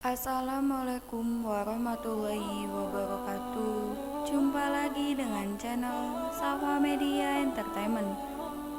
Assalamualaikum warahmatullahi wabarakatuh. Jumpa lagi dengan channel Safa Media Entertainment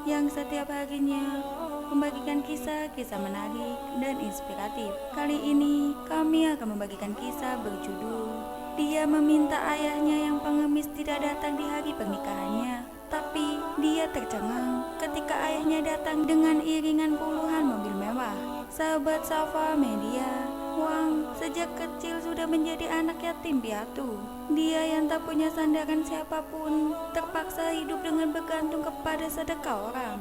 yang setiap harinya membagikan kisah-kisah menarik dan inspiratif. Kali ini kami akan membagikan kisah berjudul Dia Meminta Ayahnya yang Pengemis Tidak Datang di Hari Pernikahannya, tapi dia tercengang ketika ayahnya datang dengan iringan puluhan mobil mewah. Sahabat Safa Media, Wang sejak kecil sudah menjadi anak yatim piatu. Dia yang tak punya sandaran siapapun, terpaksa hidup dengan bergantung kepada sedekah orang.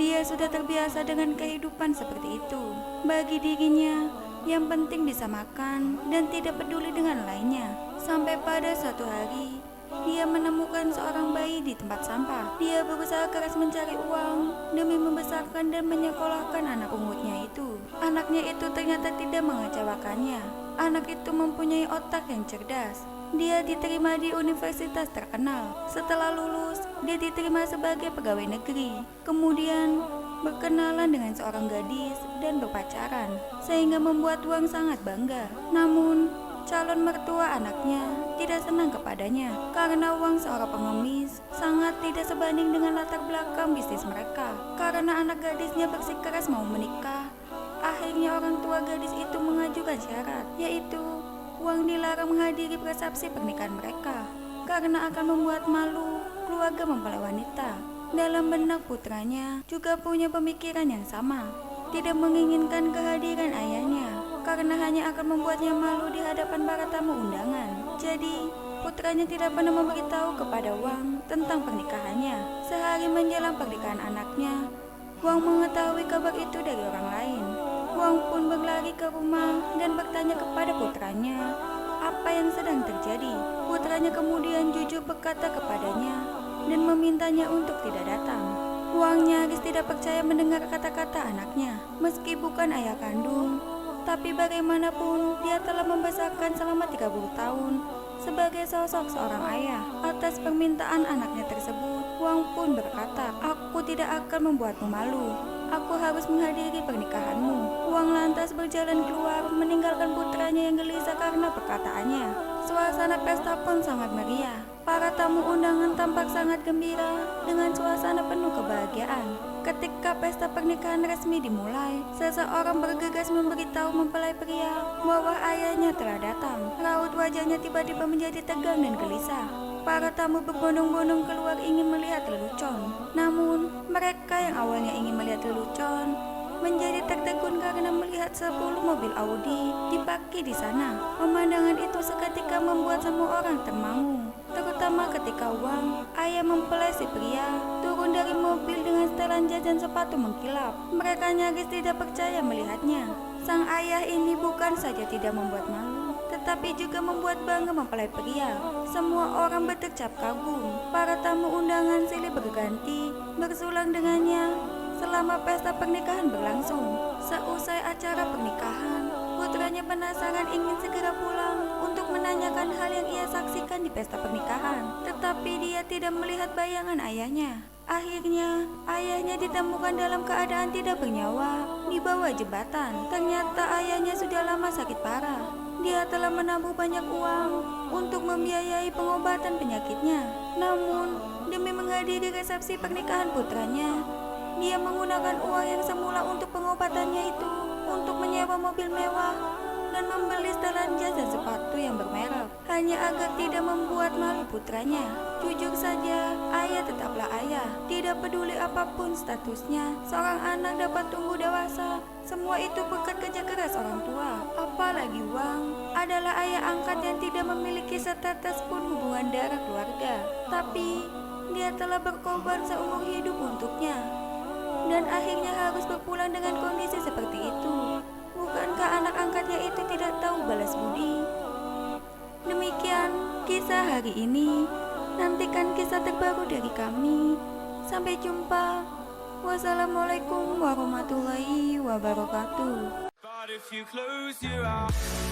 Dia sudah terbiasa dengan kehidupan seperti itu. Bagi dirinya, yang penting bisa makan dan tidak peduli dengan lainnya. Sampai pada suatu hari, dia menemukan seorang bayi di tempat sampah. Dia berusaha keras mencari uang demi membesarkan dan menyekolahkan anak pungutnya itu. Anaknya itu ternyata tidak mengecewakannya. Anak itu mempunyai otak yang cerdas. Dia diterima di universitas terkenal. Setelah lulus, dia diterima sebagai pegawai negeri. Kemudian berkenalan dengan seorang gadis dan berpacaran, sehingga membuat Wang sangat bangga. Namun calon mertua anaknya tidak senang kepadanya karena Wang seorang pengemis sangat tidak sebanding dengan latar belakang bisnis mereka. Karena anak gadisnya bersikeras mau menikah, akhirnya orang tua gadis itu mengajukan syarat, yaitu Wang dilarang menghadiri resepsi pernikahan mereka karena akan membuat malu keluarga mempelai wanita. Dalam benak putranya juga punya pemikiran yang sama, tidak menginginkan kehadiran ayahnya karena hanya akan membuatnya malu di hadapan para tamu undangan. Jadi, putranya tidak pernah memberitahu kepada Wang tentang pernikahannya. Sehari menjelang pernikahan anaknya, Wang mengetahui kabar itu dari orang lain. Wang pun berlari ke rumah dan bertanya kepada putranya apa yang sedang terjadi. Putranya kemudian jujur berkata kepadanya dan memintanya untuk tidak datang. Wang nyaris tidak percaya mendengar kata-kata anaknya. Meski bukan ayah kandung, tapi bagaimanapun dia telah membesarkan selama 30 tahun sebagai sosok seorang ayah. Atas permintaan anaknya tersebut, Wang pun berkata, "Aku tidak akan membuatmu malu. Aku harus menghadiri pernikahanmu." Wang lantas berjalan keluar meninggalkan putranya yang gelisah karena perkataannya. Suasana pesta pun sangat meriah. Para tamu undangan tampak sangat gembira dengan suasana penuh kebahagiaan. Ketika pesta pernikahan resmi dimulai, seseorang bergegas memberitahu mempelai pria bahwa ayahnya telah datang. Raut wajahnya tiba-tiba menjadi tegang dan gelisah. Para tamu berbondong-bondong keluar ingin melihat lelucon. Namun, mereka yang awalnya ingin melihat lelucon menjadi tertegun karena melihat 10 mobil Audi diparkir di sana. Pemandangan itu seketika membuat semua orang termangu, terutama ketika Wang, ayah mempelai si pria, turun dari mobil dengan setelan jas dan sepatu mengkilap. Mereka nyaris tidak percaya melihatnya. Sang ayah ini bukan saja tidak membuat malu, tetapi juga membuat bangga mempelai pria. Semua orang bertercap kagum. Para tamu undangan silih berganti bersulang dengannya selama pesta pernikahan berlangsung. Seusai acara pernikahan, putranya penasaran ingin segera pulang untuk menanyakan hal yang ia saksikan di pesta pernikahan. Tetapi dia tidak melihat bayangan ayahnya. Akhirnya, ayahnya ditemukan dalam keadaan tidak bernyawa di bawah jembatan. Ternyata ayahnya sudah lama sakit parah. Dia telah menabung banyak uang untuk membiayai pengobatan penyakitnya. Namun, demi menghadiri resepsi pernikahan putranya, dia menggunakan uang yang semula untuk pengobatannya itu untuk menyewa mobil mewah dan membeli setelan jas dan sepatu yang bermerek hanya agar tidak membuat malu putranya. Jujur saja, ayah tetaplah ayah. Tidak peduli apapun statusnya, seorang anak dapat tumbuh dewasa. Semua itu berkat kerja keras orang tua. Apalagi Wang adalah ayah angkat yang tidak memiliki setetes pun hubungan darah keluarga. Tapi dia telah berkorban seumur hidup untuknya, dan akhirnya harus berpulang dengan kondisi seperti itu. Bukankah anak angkatnya itu tidak tahu balas budi? Demikian kisah hari ini. Nantikan kisah terbaru dari kami. Sampai jumpa. Wassalamualaikum warahmatullahi wabarakatuh. But if you close your eyes